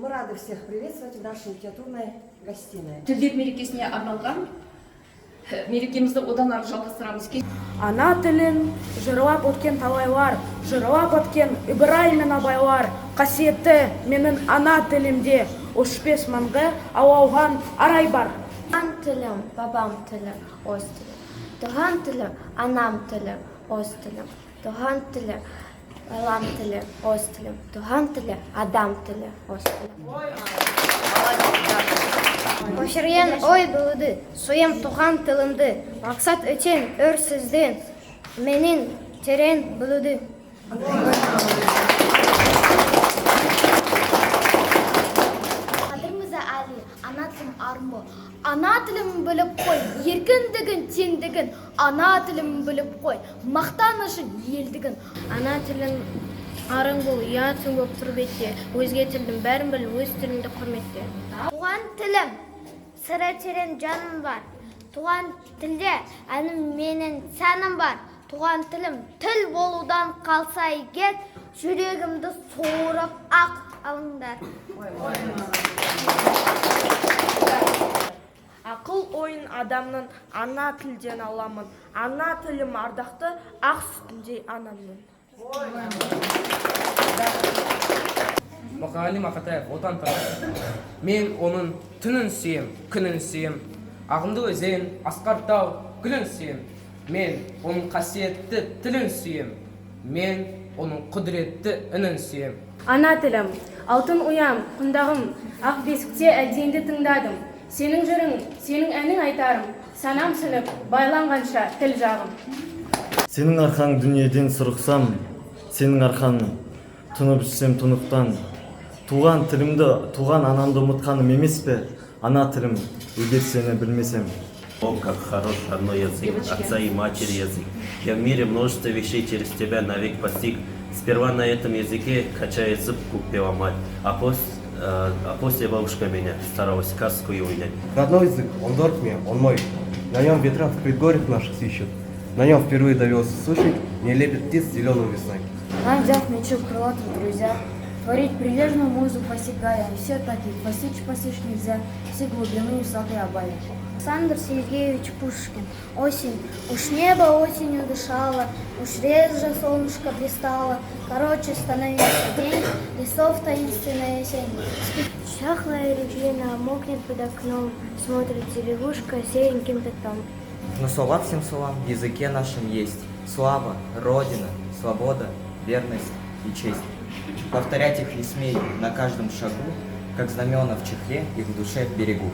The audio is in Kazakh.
Мы рады всех приветствовать в нашей литературной гостиной. Тілдер мерекесіне арналған мерекемізді одан ары жалғастырамыз. Ана тілін жырлап өткен талайлар, жырлап өткен Ибрай мен Абайлар, қасиетті менің ана тілімде өшпес мәңгі аулаған арай бар. Ан тілім, бабам тілім, өз тілім. Туған тілім, анам тілім, өз тілім. Туған тілім, балам тілі, өз тілім. Туған тілі, адам тілі, өз тілім. Көшірген ой бұлыды, сойым туған тілімді, мақсат өтен өрсізден, менен терен бұлыды. Қадырмыза әлі, ана тілім армы, ана тілім біліп қой, еркіндігін, теңдігін, ана тілім біліп қой, мақтанышын, елдігін. Ана тілім арың бол, ұятың болып тұр бетте, өзге тілдің бәрін біл, өз тіліңді құрметте. Туған тілім, сыры терең жаным бар. Туған тілде әнім менің сәнім бар. Туған тілім тіл болудан қалса егер, жүрегімді суырып ақ алыңдар. Ақыл ойын адамның ана тілден аламын. Ана тілім ардақты, ақ сүтіндей анамның. Мұқағали Мақатаев отан тарихы. Мен оның түнін сүйем, күнін сүйем. Ағынды өзен, асқар тау, гүлін сүйем. Мен оның қасиетті тілін сүйем. Мен оның құдіретті үнін сүйем. Ана тілім, алтын ұям, құндағым, ақ бесікте әлденді тыңдадым. Сенің жырың, сенің әнің айтарым, санам сынып, байланғанша тіл жағым. Сенің арқаң дүниеден сұрықсам, сенің арқаң тұнып ішсем тұнықтан. Туған тілімді, туған анамды ұмытқаным емес пе? Ана тілім, егер сені білмесем. О, как хорош родной язык, отца и матери язык. Я в мире множество вещей через тебя навек постиг. Сперва на этом языке, качая зубку, пела мать, а после бабушка меня старалась сказку и унять. Родной язык, он дорог мне, он мой. На нем ветра в предгорьях наших свищут. На нем впервые довелся слышать, не лепит птиц зеленой весной. Нам взяв мячок крылатых друзья, творить прилежную музыку постигая, все таки постичь нельзя, все глубины высоты обали. Александр Сергеевич Пушкин. Осень. Уж небо осенью дышало, уж реже солнышко блистало. Короче, становится день, лесов таинственная осень. Чахлая рябина мокнет под окном, смотрит деревушка сереньким пятном. Но слова всем словам в языке нашем есть. Слава, Родина, свобода, верность и честь. Повторять их не смею на каждом шагу, как знамена в чехле и в душе берегу.